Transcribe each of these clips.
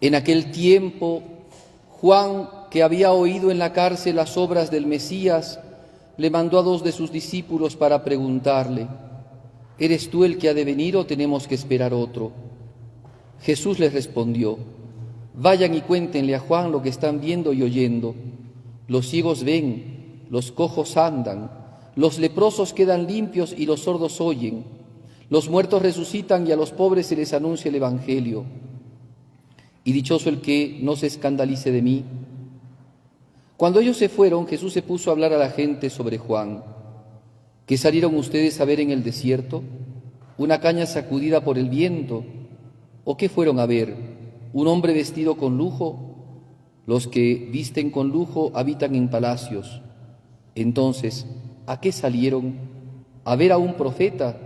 En aquel tiempo, Juan, que había oído en la cárcel las obras del Mesías, le mandó a 2 de sus discípulos para preguntarle: ¿eres tú el que ha de venir o tenemos que esperar otro? Jesús les respondió: vayan y cuéntenle a Juan lo que están viendo y oyendo. Los ciegos ven, los cojos andan, los leprosos quedan limpios y los sordos oyen, los muertos resucitan y a los pobres se les anuncia el Evangelio. Y dichoso el que no se escandalice de mí. Cuando ellos se fueron, Jesús se puso a hablar a la gente sobre Juan. ¿Qué salieron ustedes a ver en el desierto? ¿Una caña sacudida por el viento? ¿O qué fueron a ver? ¿Un hombre vestido con lujo? Los que visten con lujo habitan en palacios. Entonces, ¿a qué salieron? ¿A ver a un profeta?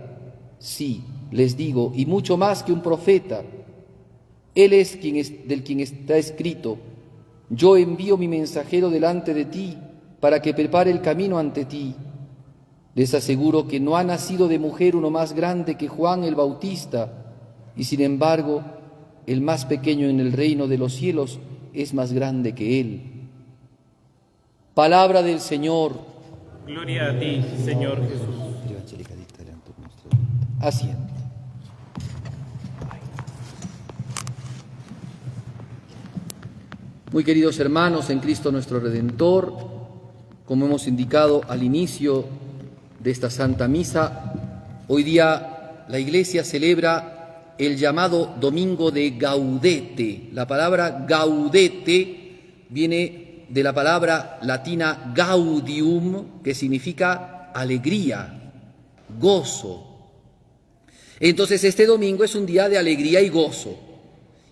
Sí, les digo, y mucho más que un profeta. Él es del quien está escrito: yo envío mi mensajero delante de ti para que prepare el camino ante ti. Les aseguro que no ha nacido de mujer uno más grande que Juan el Bautista, y sin embargo, el más pequeño en el reino de los cielos es más grande que él. Palabra del Señor. Gloria a ti, Señor Jesús. Asiento. Muy queridos hermanos en Cristo nuestro Redentor, como hemos indicado al inicio de esta Santa Misa, hoy día la Iglesia celebra el llamado Domingo de Gaudete. La palabra gaudete viene de la palabra latina gaudium, que significa alegría, gozo. Entonces este domingo es un día de alegría y gozo.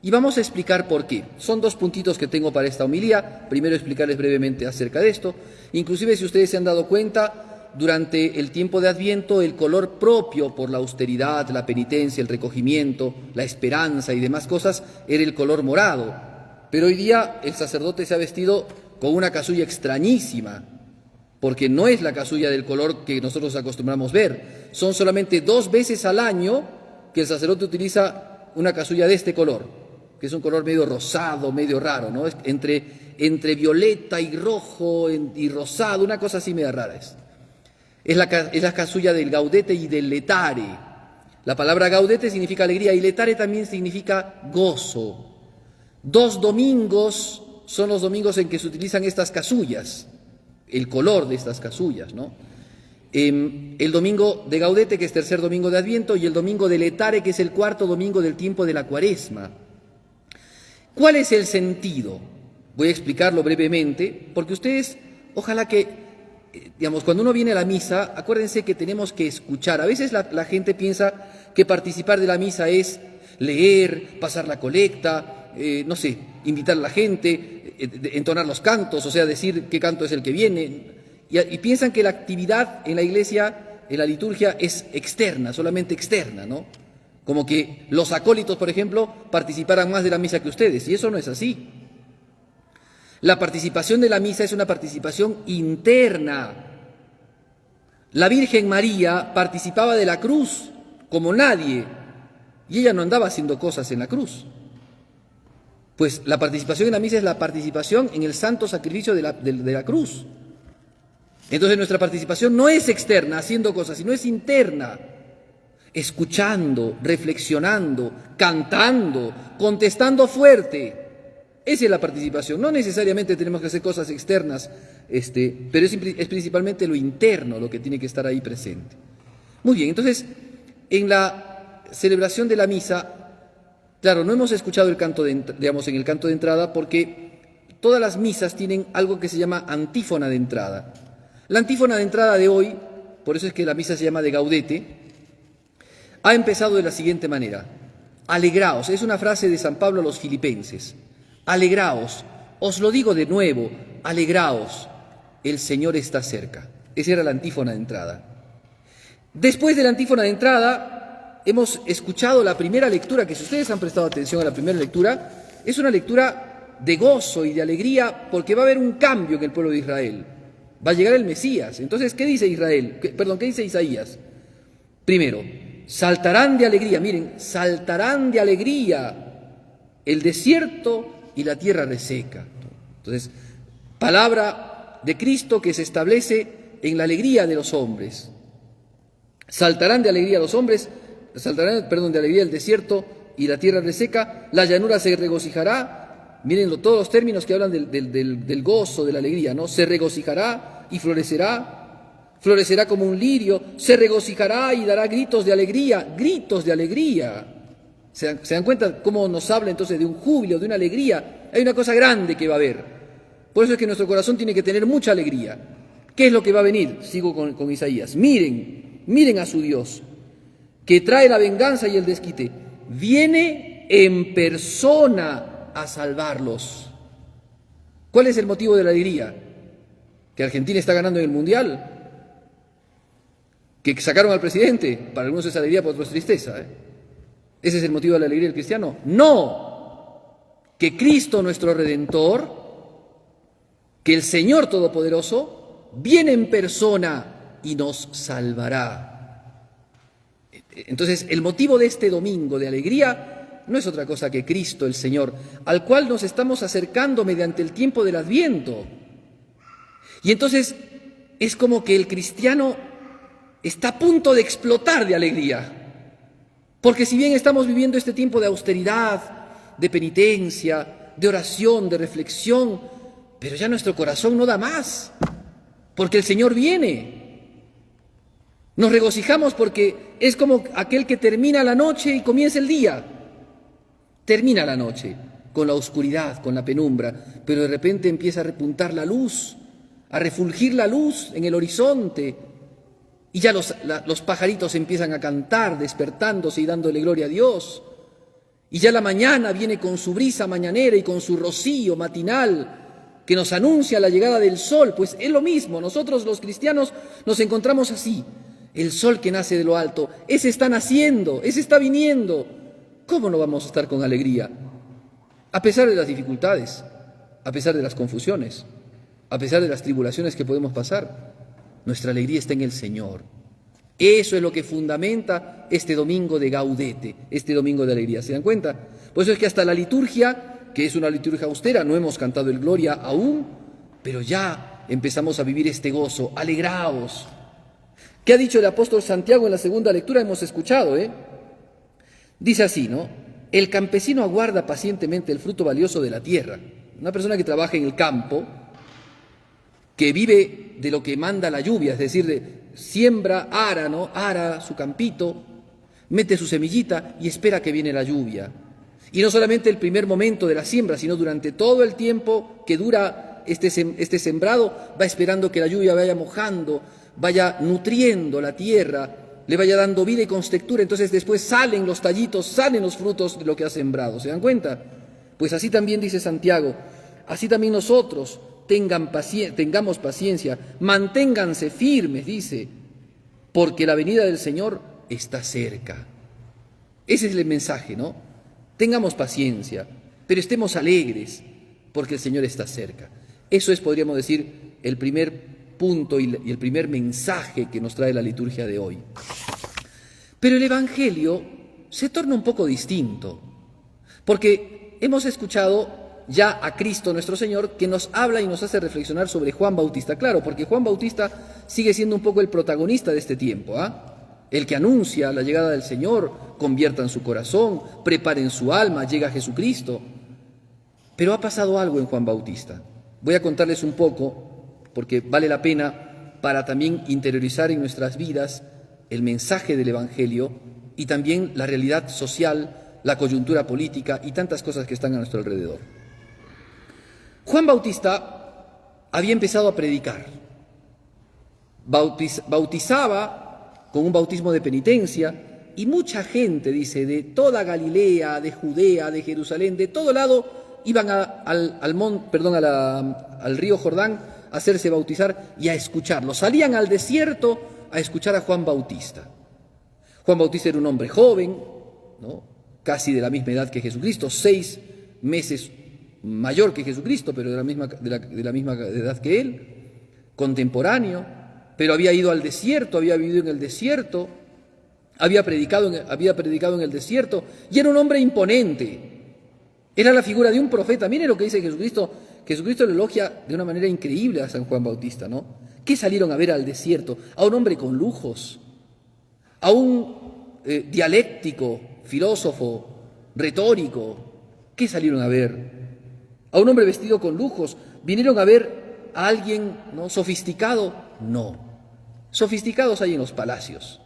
Y vamos a explicar por qué. Son 2 puntitos que tengo para esta homilía. Primero, explicarles brevemente acerca de esto. Inclusive, si ustedes se han dado cuenta, durante el tiempo de Adviento, el color propio por la austeridad, la penitencia, el recogimiento, la esperanza y demás cosas, era el color morado. Pero hoy día el sacerdote se ha vestido con una casulla extrañísima, porque no es la casulla del color que nosotros acostumbramos ver. Son solamente 2 veces al año que el sacerdote utiliza una casulla de este color, que es un color medio rosado, medio raro, ¿no? Es entre violeta y rojo y rosado, una cosa así media rara es. Es la casulla del gaudete y del letare. La palabra gaudete significa alegría y letare también significa gozo. 2 domingos son los domingos en que se utilizan estas casullas, el color de estas casullas, ¿no? El domingo de gaudete, que es tercer domingo de Adviento, y el domingo de letare, que es el 4º domingo del tiempo de la Cuaresma. ¿Cuál es el sentido? Voy a explicarlo brevemente, porque ustedes, ojalá que, cuando uno viene a la misa, acuérdense que tenemos que escuchar. A veces la gente piensa que participar de la misa es leer, pasar la colecta, invitar a la gente, entonar los cantos, o sea, decir qué canto es el que viene, y piensan que la actividad en la iglesia, en la liturgia, es externa, solamente externa, ¿no? Como que los acólitos, por ejemplo, participaran más de la misa que ustedes, y eso no es así. La participación de la misa es una participación interna. La Virgen María participaba de la cruz como nadie, y ella no andaba haciendo cosas en la cruz. Pues la participación en la misa es la participación en el santo sacrificio de la cruz. Entonces nuestra participación no es externa, haciendo cosas, sino es interna. Escuchando, reflexionando, cantando, contestando fuerte. Esa es la participación. No necesariamente tenemos que hacer cosas externas, pero es principalmente lo interno lo que tiene que estar ahí presente. Muy bien, entonces, en la celebración de la misa, claro, no hemos escuchado el canto en el canto de entrada, porque todas las misas tienen algo que se llama antífona de entrada. La antífona de entrada de hoy, por eso es que la misa se llama de Gaudete, ha empezado de la siguiente manera: alegraos. Es una frase de San Pablo a los filipenses. Alegraos, os lo digo de nuevo, alegraos, el Señor está cerca. Esa era la antífona de entrada. Después de la antífona de entrada, hemos escuchado la primera lectura, que si ustedes han prestado atención a la primera lectura, es una lectura de gozo y de alegría, porque va a haber un cambio en el pueblo de Israel. Va a llegar el Mesías. Entonces, ¿qué dice ¿qué dice Isaías? Primero, saltarán de alegría. Miren, saltarán de alegría el desierto y la tierra reseca. Entonces, palabra de Cristo que se establece en la alegría de los hombres. Saltarán de alegría los hombres, de alegría el desierto y la tierra reseca, la llanura se regocijará. Miren todos los términos que hablan del gozo, de la alegría, ¿no? Se regocijará y florecerá como un lirio, se regocijará y dará gritos de alegría, gritos de alegría. ¿Se dan cuenta cómo nos habla entonces de un júbilo, de una alegría? Hay una cosa grande que va a haber. Por eso es que nuestro corazón tiene que tener mucha alegría. ¿Qué es lo que va a venir? Sigo con Isaías. Miren a su Dios, que trae la venganza y el desquite. Viene en persona a salvarlos. ¿Cuál es el motivo de la alegría? ¿Que Argentina está ganando en el Mundial? ¿Que sacaron al presidente? Para algunos es alegría, para otros es tristeza. ¿Ese es el motivo de la alegría del cristiano? No. Que Cristo nuestro Redentor, que el Señor Todopoderoso, viene en persona y nos salvará. Entonces, el motivo de este domingo de alegría no es otra cosa que Cristo el Señor, al cual nos estamos acercando mediante el tiempo del Adviento. Y entonces es como que el cristiano está a punto de explotar de alegría. Porque si bien estamos viviendo este tiempo de austeridad, de penitencia, de oración, de reflexión, pero ya nuestro corazón no da más, porque el Señor viene. Nos regocijamos porque es como aquel que termina la noche y comienza el día. Termina la noche con la oscuridad, con la penumbra, pero de repente empieza a repuntar la luz, a refulgir la luz en el horizonte. Y ya los pajaritos empiezan a cantar, despertándose y dándole gloria a Dios. Y ya la mañana viene con su brisa mañanera y con su rocío matinal que nos anuncia la llegada del sol. Pues es lo mismo, nosotros los cristianos nos encontramos así. El sol que nace de lo alto, ese está naciendo, ese está viniendo. ¿Cómo no vamos a estar con alegría? A pesar de las dificultades, a pesar de las confusiones, a pesar de las tribulaciones que podemos pasar. Nuestra alegría está en el Señor. Eso es lo que fundamenta este domingo de Gaudete, este domingo de alegría. ¿Se dan cuenta? Por eso es que hasta la liturgia, que es una liturgia austera, no hemos cantado el Gloria aún, pero ya empezamos a vivir este gozo. Alegraos. ¿Qué ha dicho el apóstol Santiago en la segunda lectura? Hemos escuchado, Dice así, ¿no? El campesino aguarda pacientemente el fruto valioso de la tierra. Una persona que trabaja en el campo, que vive de lo que manda la lluvia, es decir, siembra, ara su campito, mete su semillita y espera que viene la lluvia. Y no solamente el primer momento de la siembra, sino durante todo el tiempo que dura este sembrado, va esperando que la lluvia vaya mojando, vaya nutriendo la tierra, le vaya dando vida y contextura. Entonces después salen los tallitos, salen los frutos de lo que ha sembrado. ¿Se dan cuenta? Pues así también dice Santiago, así también nosotros tengamos paciencia, manténganse firmes, dice, porque la venida del Señor está cerca. Ese es el mensaje, ¿no? Tengamos paciencia, pero estemos alegres, porque el Señor está cerca. Eso es, podríamos decir, el primer punto y el primer mensaje que nos trae la liturgia de hoy. Pero el Evangelio se torna un poco distinto, porque hemos escuchado ya a Cristo nuestro Señor, que nos habla y nos hace reflexionar sobre Juan Bautista. Claro, porque Juan Bautista sigue siendo un poco el protagonista de este tiempo, el que anuncia la llegada del Señor, conviertan su corazón, preparen su alma, llega Jesucristo. Pero ha pasado algo en Juan Bautista. Voy a contarles un poco, porque vale la pena para también interiorizar en nuestras vidas el mensaje del Evangelio y también la realidad social, la coyuntura política y tantas cosas que están a nuestro alrededor. Juan Bautista había empezado a predicar. Bautizaba con un bautismo de penitencia y mucha gente, dice, de toda Galilea, de Judea, de Jerusalén, de todo lado, iban al río Jordán a hacerse bautizar y a escucharlo. Salían al desierto a escuchar a Juan Bautista. Juan Bautista era un hombre joven, ¿no? Casi de la misma edad que Jesucristo, 6 meses mayor que Jesucristo, pero de la misma edad que él, contemporáneo, pero había ido al desierto, había vivido en el desierto, había predicado en el desierto, y era un hombre imponente, Era la figura de un profeta. Miren lo que dice Jesucristo. Jesucristo lo elogia de una manera increíble a San Juan Bautista, ¿no? ¿Qué salieron a ver al desierto? A un hombre con lujos, a un dialéctico, filósofo, retórico. ¿Qué salieron a ver? A un hombre vestido con lujos. ¿Vinieron a ver a alguien, ¿no?, sofisticado? No. Sofisticados hay en los palacios.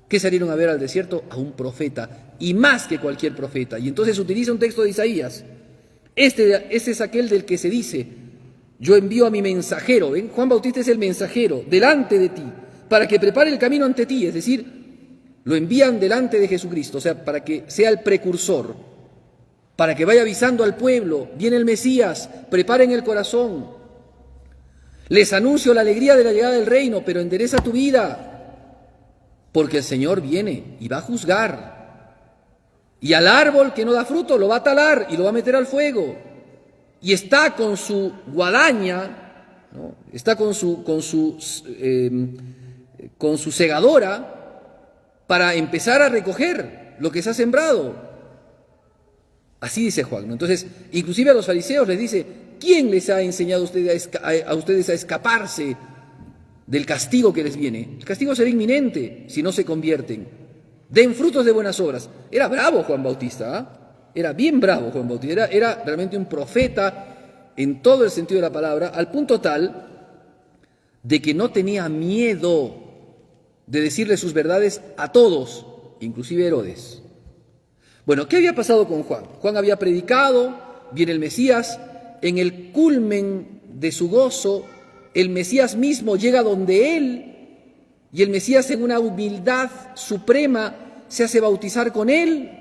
¿Qué salieron a ver al desierto? A un profeta, y más que cualquier profeta. Y entonces utiliza un texto de Isaías. Este es aquel del que se dice: yo envío a mi mensajero. ¿Ven? Juan Bautista es el mensajero delante de ti, para que prepare el camino ante ti. Es decir, lo envían delante de Jesucristo, o sea, para que sea el precursor, para que vaya avisando al pueblo: viene el Mesías, preparen el corazón. Les anuncio la alegría de la llegada del reino, pero endereza tu vida, porque el Señor viene y va a juzgar. Y al árbol que no da fruto lo va a talar y lo va a meter al fuego. Y está con su guadaña, ¿no?, está con su segadora para empezar a recoger lo que se ha sembrado. Así dice Juan, ¿no? Entonces, inclusive a los fariseos les dice: ¿quién les ha enseñado a ustedes a escaparse del castigo que les viene? El castigo será inminente si no se convierten. Den frutos de buenas obras. Era bravo Juan Bautista, ¿eh? Era bien bravo Juan Bautista. Era realmente un profeta en todo el sentido de la palabra, al punto tal de que no tenía miedo de decirle sus verdades a todos, inclusive a Herodes. Bueno, ¿qué había pasado con Juan? Juan había predicado, viene el Mesías, en el culmen de su gozo, el Mesías mismo llega donde él, y el Mesías, en una humildad suprema, se hace bautizar con él.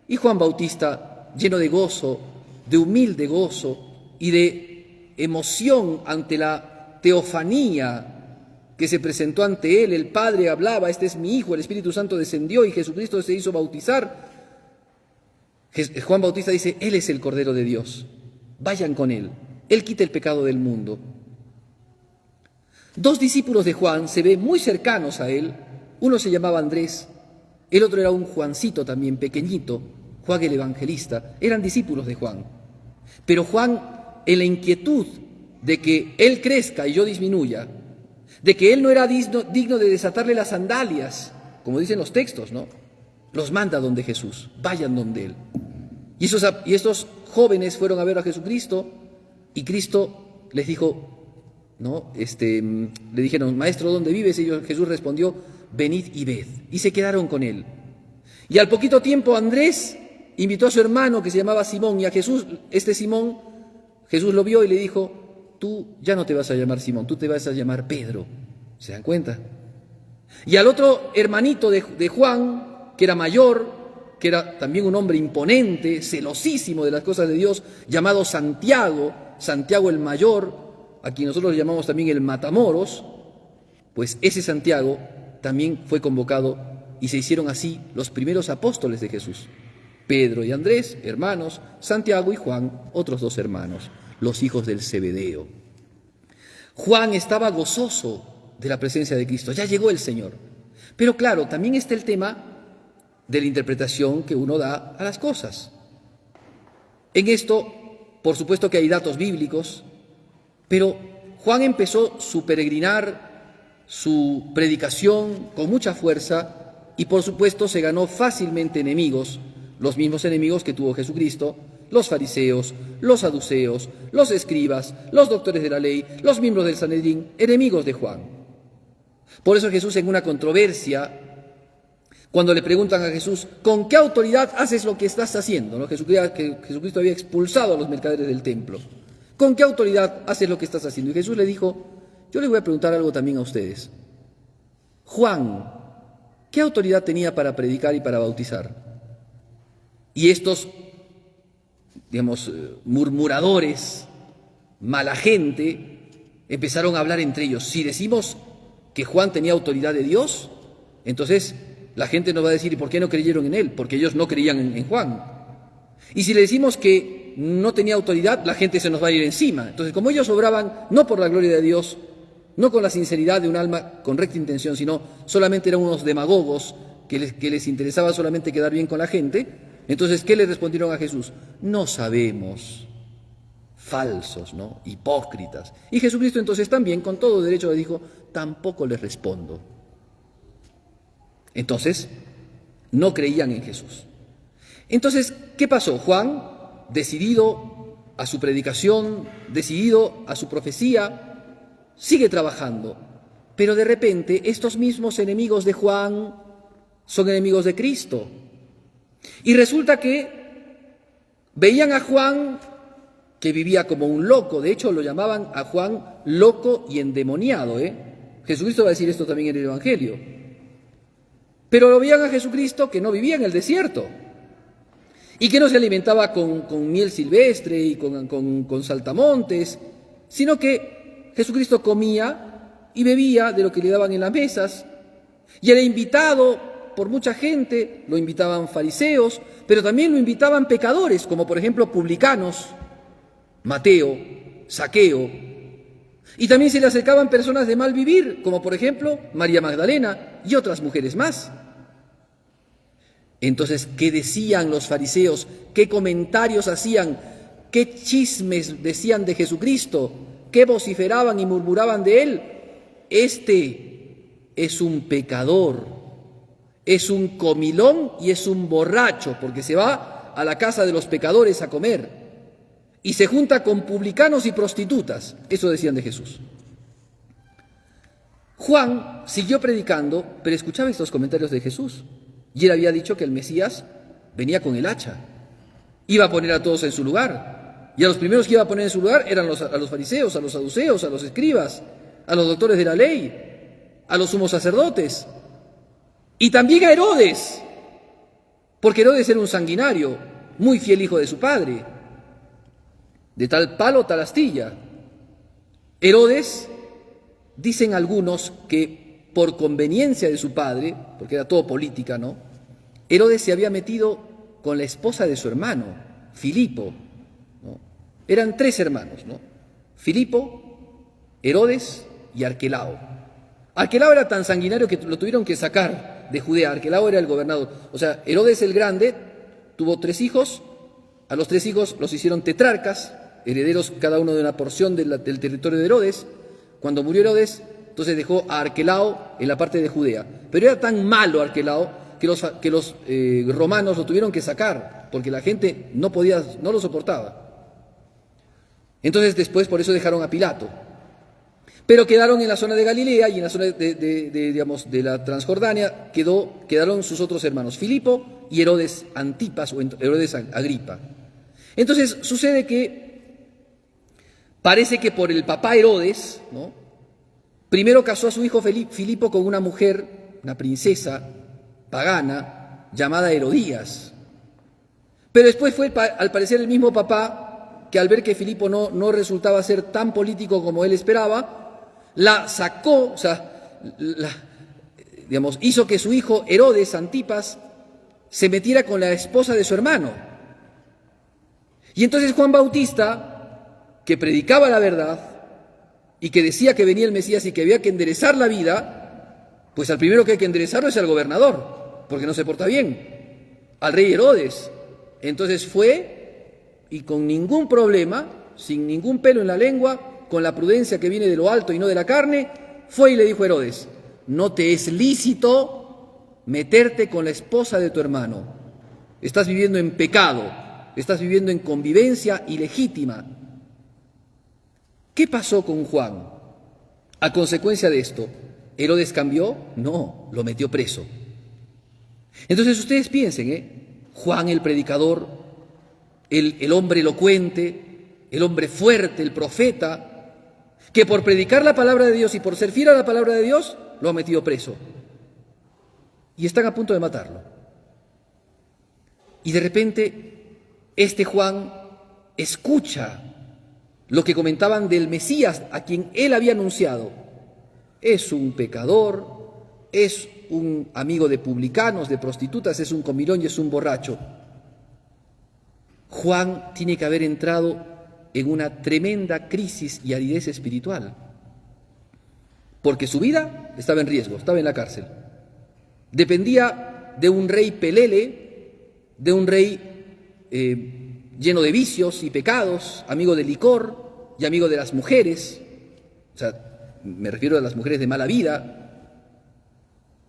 Y Juan Bautista, lleno de gozo, de humilde gozo y de emoción ante la teofanía que se presentó ante él. El Padre hablaba: este es mi Hijo, el Espíritu Santo descendió y Jesucristo se hizo bautizar. Juan Bautista dice: Él es el Cordero de Dios, vayan con Él, Él quita el pecado del mundo. Dos discípulos de Juan se ven muy cercanos a él. Uno se llamaba Andrés, el otro era un Juancito también, pequeñito, Juan el Evangelista. Eran discípulos de Juan. Pero Juan, en la inquietud de que él crezca y yo disminuya, de que él no era digno de desatarle las sandalias, como dicen los textos, ¿no?, los manda donde Jesús, vayan donde él. Y estos jóvenes fueron a ver a Jesucristo, y Cristo les dijo, ¿no?, le dijeron: Maestro, ¿dónde vives? Y Jesús respondió: venid y ved. Y se quedaron con él. Y al poquito tiempo Andrés invitó a su hermano, que se llamaba Simón, y a Jesús, Simón, Jesús lo vio y le dijo: tú ya no te vas a llamar Simón, tú te vas a llamar Pedro. ¿Se dan cuenta? Y al otro hermanito de Juan, que era mayor, que era también un hombre imponente, celosísimo de las cosas de Dios, llamado Santiago, Santiago el mayor, a quien nosotros llamamos también el Matamoros, pues ese Santiago también fue convocado y se hicieron así los primeros apóstoles de Jesús. Pedro y Andrés, hermanos; Santiago y Juan, otros dos hermanos, los hijos del Zebedeo. Juan estaba gozoso de la presencia de Cristo, ya llegó el Señor. Pero claro, también está el tema de la interpretación que uno da a las cosas. En esto, por supuesto que hay datos bíblicos, pero Juan empezó su peregrinar, su predicación con mucha fuerza, y por supuesto se ganó fácilmente enemigos, los mismos enemigos que tuvo Jesucristo: los fariseos, los saduceos, los escribas, los doctores de la ley, los miembros del Sanedrín, enemigos de Juan. Por eso Jesús, en una controversia, cuando le preguntan a Jesús: ¿con qué autoridad haces lo que estás haciendo?, ¿no? Jesucristo había expulsado a los mercaderes del templo. ¿Con qué autoridad haces lo que estás haciendo? Y Jesús le dijo: yo les voy a preguntar algo también a ustedes. Juan, ¿qué autoridad tenía para predicar y para bautizar? Y estos, murmuradores, mala gente, empezaron a hablar entre ellos. Si decimos que Juan tenía autoridad de Dios, entonces la gente nos va a decir: ¿y por qué no creyeron en él? Porque ellos no creían en Juan. Y si le decimos que no tenía autoridad, la gente se nos va a ir encima. Entonces, como ellos obraban no por la gloria de Dios, no con la sinceridad de un alma con recta intención, sino solamente eran unos demagogos que les interesaba solamente quedar bien con la gente, Entonces, ¿qué le respondieron a Jesús? No sabemos. Falsos, ¿no? Hipócritas. Y Jesucristo entonces también, con todo derecho, le dijo, tampoco les respondo. Entonces, no creían en Jesús. Entonces, ¿qué pasó? Juan, decidido a su predicación, decidido a su profecía, sigue trabajando. Pero de repente, estos mismos enemigos de Juan son enemigos de Cristo. Y resulta que veían a Juan que vivía como un loco. De hecho, lo llamaban a Juan loco y endemoniado. Jesucristo va a decir esto también en el Evangelio. Pero lo veían a Jesucristo que no vivía en el desierto y que no se alimentaba con miel silvestre y con saltamontes, sino que Jesucristo comía y bebía de lo que le daban en las mesas y era invitado por mucha gente. Lo invitaban fariseos, pero también lo invitaban pecadores, como por ejemplo publicanos, Mateo, Zaqueo, y también se le acercaban personas de mal vivir, como por ejemplo María Magdalena y otras mujeres más. Entonces, ¿qué decían los fariseos? ¿Qué comentarios hacían? ¿Qué chismes decían de Jesucristo? ¿Qué vociferaban y murmuraban de él? Este es un pecador, es un comilón y es un borracho, porque se va a la casa de los pecadores a comer y se junta con publicanos y prostitutas. Eso decían de Jesús. Juan siguió predicando, pero escuchaba estos comentarios de Jesús. Y él había dicho que el Mesías venía con el hacha, iba a poner a todos en su lugar. Y a los primeros que iba a poner en su lugar eran a los fariseos, a los saduceos, a los escribas, a los doctores de la ley, a los sumos sacerdotes. Y también a Herodes, porque Herodes era un sanguinario, muy fiel hijo de su padre. De tal palo, tal astilla. Herodes, dicen algunos que por conveniencia de su padre, porque era todo política, ¿no? Herodes se había metido con la esposa de su hermano, Filipo, ¿no? Eran 3 hermanos, ¿no? Filipo, Herodes y Arquelao. Arquelao era tan sanguinario que lo tuvieron que sacar de Judea. Arquelao era el gobernador. O sea, Herodes el Grande tuvo 3 hijos, a los 3 hijos los hicieron tetrarcas, herederos cada uno de una porción del territorio de Herodes. Cuando murió Herodes, entonces dejó a Arquelao en la parte de Judea. Pero era tan malo Arquelao que los romanos lo tuvieron que sacar, porque la gente no lo soportaba. Entonces después por eso dejaron a Pilato. Pero quedaron en la zona de Galilea y en la zona de la Transjordania quedaron sus otros hermanos, Filipo y Herodes Antipas o Herodes Agripa. Entonces sucede que parece que por el papá Herodes, ¿no? Primero casó a su hijo Filipo con una mujer, una princesa pagana, llamada Herodías. Pero después fue, al parecer, el mismo papá que al ver que Filipo no resultaba ser tan político como él esperaba, la sacó, o sea, hizo que su hijo Herodes Antipas se metiera con la esposa de su hermano. Y entonces Juan Bautista, que predicaba la verdad, y que decía que venía el Mesías y que había que enderezar la vida, pues al primero que hay que enderezarlo es al gobernador, porque no se porta bien, al rey Herodes. Entonces fue, y con ningún problema, sin ningún pelo en la lengua, con la prudencia que viene de lo alto y no de la carne, fue y le dijo a Herodes, no te es lícito meterte con la esposa de tu hermano. Estás viviendo en pecado, estás viviendo en convivencia ilegítima. ¿Qué pasó con Juan? A consecuencia de esto, ¿Herodes cambió? No, lo metió preso. Entonces ustedes piensen, Juan el predicador, el hombre elocuente, el hombre fuerte, el profeta, que por predicar la palabra de Dios y por ser fiel a la palabra de Dios, lo ha metido preso. Y están a punto de matarlo. Y de repente, este Juan escucha lo que comentaban del Mesías a quien él había anunciado. Es un pecador, es un amigo de publicanos, de prostitutas, es un comilón y es un borracho. Juan tiene que haber entrado en una tremenda crisis y aridez espiritual, porque su vida estaba en riesgo, estaba en la cárcel. Dependía de un rey pelele, de un rey lleno de vicios y pecados, amigo del licor y amigo de las mujeres, o sea, me refiero a las mujeres de mala vida,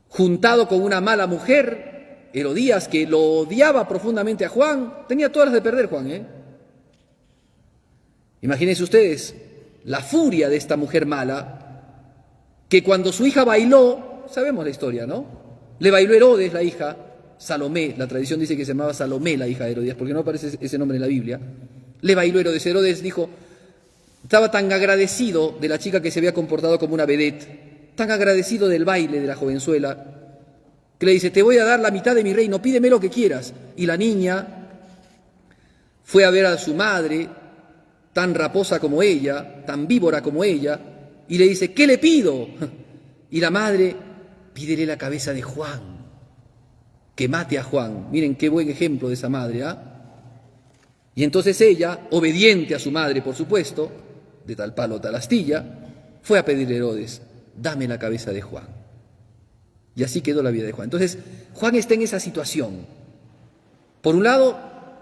juntado con una mala mujer, Herodías, que lo odiaba profundamente a Juan. Tenía todas las de perder Juan, Imagínense ustedes la furia de esta mujer mala, que cuando su hija bailó, sabemos la historia, ¿no? Le bailó Herodes, la hija, Salomé, la tradición dice que se llamaba Salomé, la hija de Herodías, porque no aparece ese nombre en la Biblia. Le bailó Herodes. Herodes dijo, estaba tan agradecido de la chica que se había comportado como una vedette, tan agradecido del baile de la jovenzuela, que le dice, te voy a dar la mitad de mi reino, pídeme lo que quieras. Y la niña fue a ver a su madre, tan raposa como ella, tan víbora como ella, y le dice, ¿qué le pido? Y la madre, pídele la cabeza de Juan, que mate a Juan. Miren qué buen ejemplo de esa madre, Y entonces ella, obediente a su madre, por supuesto, de tal palo tal astilla, fue a pedirle a Herodes, dame la cabeza de Juan. Y así quedó la vida de Juan. Entonces, Juan está en esa situación. Por un lado,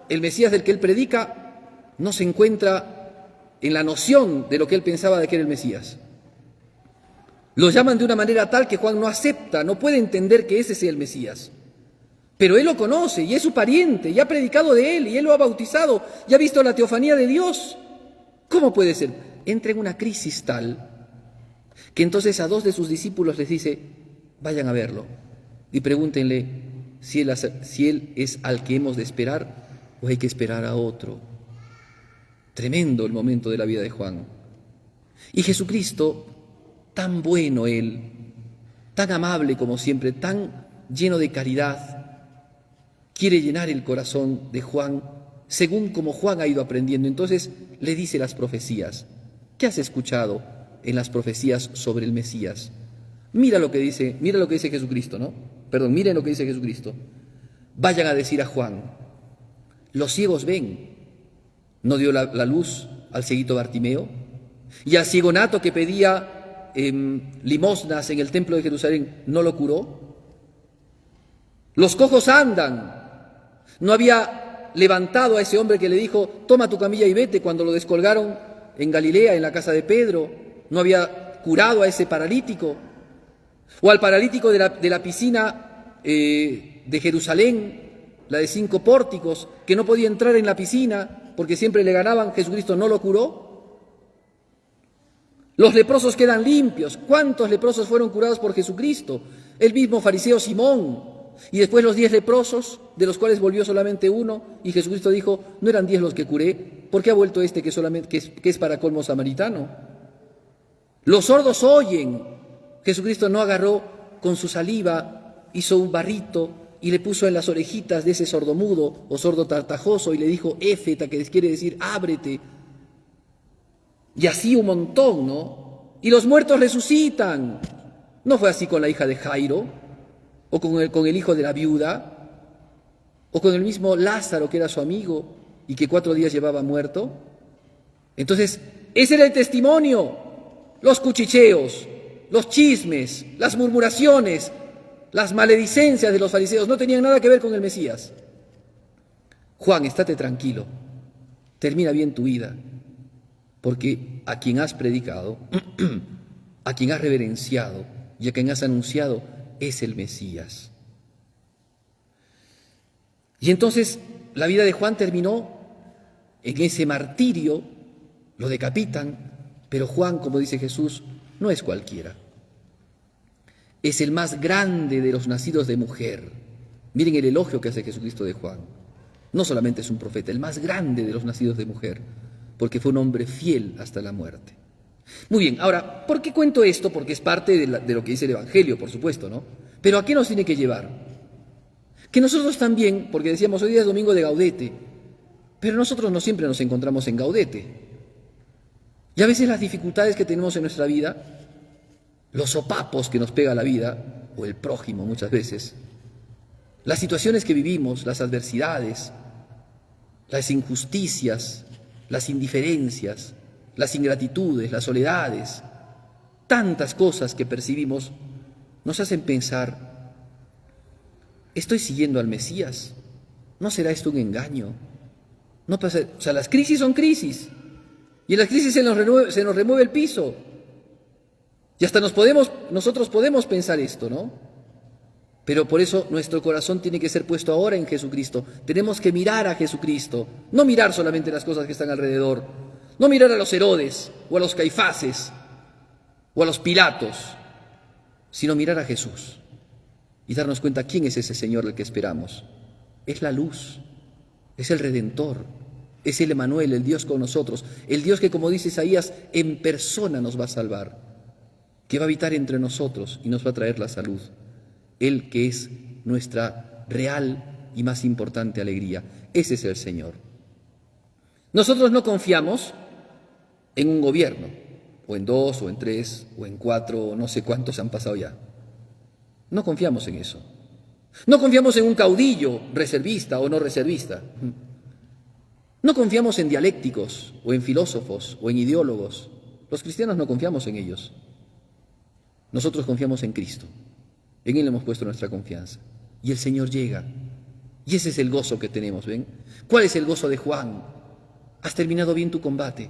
el Mesías del que él predica no se encuentra en la noción de lo que él pensaba de que era el Mesías. Lo llaman de una manera tal que Juan no acepta, no puede entender que ese sea el Mesías. Pero él lo conoce y es su pariente y ha predicado de él y él lo ha bautizado y ha visto la teofanía de Dios. ¿Cómo puede ser? Entra en una crisis tal que entonces a 2 de sus discípulos les dice, vayan a verlo y pregúntenle si él es al que hemos de esperar o hay que esperar a otro. Tremendo el momento de la vida de Juan. Y Jesucristo, tan bueno él, tan amable como siempre, tan lleno de caridad, quiere llenar el corazón de Juan según como Juan ha ido aprendiendo. Entonces le dice las profecías. ¿Qué has escuchado en las profecías sobre el Mesías? Mira lo que dice Jesucristo, ¿no? Perdón, miren lo que dice Jesucristo. Vayan a decir a Juan, los ciegos ven. ¿No dio la luz al cieguito Bartimeo? Y al ciego nato que pedía limosnas en el templo de Jerusalén, ¿no lo curó? Los cojos andan. ¿No había levantado a ese hombre que le dijo, toma tu camilla y vete, cuando lo descolgaron en Galilea, en la casa de Pedro? ¿No había curado a ese paralítico? O al paralítico de la piscina de Jerusalén, la de 5 pórticos, que no podía entrar en la piscina porque siempre le ganaban, Jesucristo no lo curó. Los leprosos quedan limpios. ¿Cuántos leprosos fueron curados por Jesucristo? El mismo fariseo Simón. Y después los 10 leprosos, de los cuales volvió solamente uno, y Jesucristo dijo, no eran 10 los que curé, ¿por qué ha vuelto este que es para colmo samaritano? Los sordos oyen. Jesucristo no agarró con su saliva, hizo un barrito y le puso en las orejitas de ese sordomudo o sordo tartajoso y le dijo, éfeta, que quiere decir, ábrete. Y así un montón, ¿no? Y los muertos resucitan. ¿No fue así con la hija de Jairo? ¿O con el hijo de la viuda? ¿O con el mismo Lázaro, que era su amigo y que 4 días llevaba muerto? Entonces, ese era el testimonio. Los cuchicheos, los chismes, las murmuraciones, las maledicencias de los fariseos no tenían nada que ver con el Mesías. Juan, estate tranquilo, termina bien tu vida, porque a quien has predicado, a quien has reverenciado y a quien has anunciado es el Mesías. Y entonces la vida de Juan terminó en ese martirio, lo decapitan, pero Juan, como dice Jesús, no es cualquiera. Es el más grande de los nacidos de mujer. Miren el elogio que hace Jesucristo de Juan. No solamente es un profeta, el más grande de los nacidos de mujer, porque fue un hombre fiel hasta la muerte. Muy bien, ahora, ¿por qué cuento esto? Porque es parte de lo que dice el Evangelio, por supuesto, ¿no? Pero ¿a qué nos tiene que llevar? Que nosotros también, porque decíamos, hoy día es domingo de Gaudete, pero nosotros no siempre nos encontramos en Gaudete. Y a veces las dificultades que tenemos en nuestra vida, los sopapos que nos pega la vida, o el prójimo muchas veces, las situaciones que vivimos, las adversidades, las injusticias, las indiferencias, las ingratitudes, las soledades, tantas cosas que percibimos, nos hacen pensar, ¿estoy siguiendo al Mesías ¿No será esto un engaño? No pasa, o sea, las crisis son crisis. Y en las crisis se nos remueve el piso. Y hasta nosotros podemos pensar esto, ¿no? Pero por eso nuestro corazón tiene que ser puesto ahora en Jesucristo. Tenemos que mirar a Jesucristo. No mirar solamente las cosas que están alrededor. No mirar a los Herodes o a los Caifases o a los Pilatos, sino mirar a Jesús y darnos cuenta quién es ese Señor del que esperamos. Es la luz, es el Redentor, es el Emanuel, el Dios con nosotros, el Dios que, como dice Isaías, en persona nos va a salvar, que va a habitar entre nosotros y nos va a traer la salud. Él que es nuestra real y más importante alegría. Ese es el Señor. Nosotros no confiamos en un gobierno, o en 2, o en 3, o en 4, o no sé cuántos han pasado ya. No confiamos en eso. No confiamos en un caudillo reservista o no reservista. No confiamos en dialécticos, o en filósofos, o en ideólogos. Los cristianos no confiamos en ellos. Nosotros confiamos en Cristo. En Él hemos puesto nuestra confianza. Y el Señor llega. Y ese es el gozo que tenemos, ¿ven? ¿Cuál es el gozo de Juan? Has terminado bien tu combate.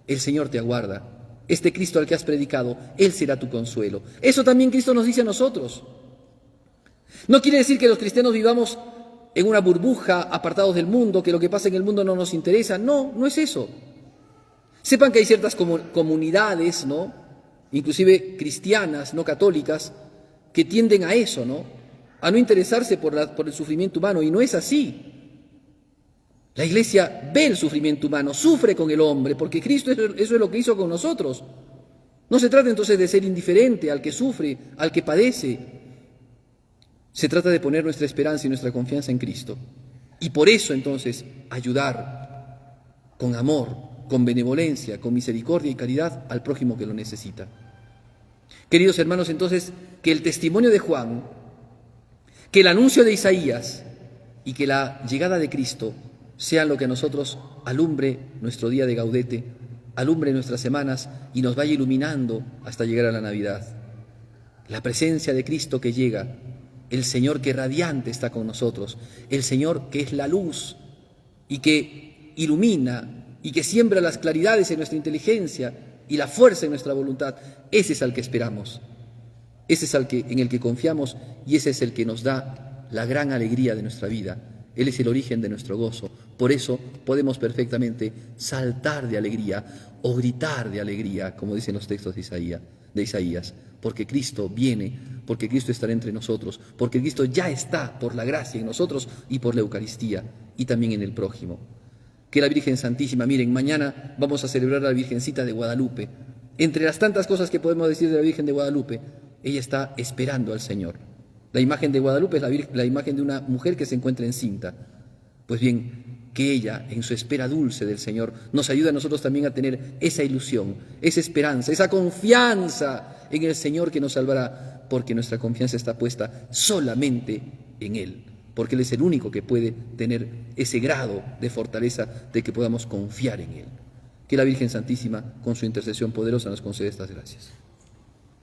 El Señor te aguarda. Este Cristo al que has predicado, Él será tu consuelo. Eso también Cristo nos dice a nosotros. No quiere decir que los cristianos vivamos en una burbuja, apartados del mundo, que lo que pasa en el mundo no nos interesa. No, no es eso. Sepan que hay ciertas comunidades, ¿no? Inclusive cristianas, no católicas, que tienden a eso, ¿no? A no interesarse por el sufrimiento humano, y no es así. La Iglesia ve el sufrimiento humano, sufre con el hombre, porque Cristo eso es lo que hizo con nosotros. No se trata entonces de ser indiferente al que sufre, al que padece. Se trata de poner nuestra esperanza y nuestra confianza en Cristo. Y por eso entonces ayudar con amor, con benevolencia, con misericordia y caridad al prójimo que lo necesita. Queridos hermanos, entonces, que el testimonio de Juan, que el anuncio de Isaías y que la llegada de Cristo sean lo que a nosotros alumbre nuestro día de gaudete, alumbre nuestras semanas y nos vaya iluminando hasta llegar a la Navidad. La presencia de Cristo que llega, el Señor que radiante está con nosotros, el Señor que es la luz y que ilumina y que siembra las claridades en nuestra inteligencia y la fuerza en nuestra voluntad, ese es al que esperamos, ese es en el que confiamos y ese es el que nos da la gran alegría de nuestra vida. Él es el origen de nuestro gozo. Por eso podemos perfectamente saltar de alegría o gritar de alegría, como dicen los textos de Isaías, porque Cristo viene, porque Cristo estará entre nosotros, porque Cristo ya está por la gracia en nosotros y por la Eucaristía y también en el prójimo. Que la Virgen Santísima, miren, mañana vamos a celebrar a la Virgencita de Guadalupe. Entre las tantas cosas que podemos decir de la Virgen de Guadalupe, ella está esperando al Señor. La imagen de Guadalupe es la imagen de una mujer que se encuentra encinta. Pues bien, que ella, en su espera dulce del Señor, nos ayude a nosotros también a tener esa ilusión, esa esperanza, esa confianza en el Señor que nos salvará, porque nuestra confianza está puesta solamente en Él, porque Él es el único que puede tener ese grado de fortaleza de que podamos confiar en Él. Que la Virgen Santísima, con su intercesión poderosa, nos conceda estas gracias.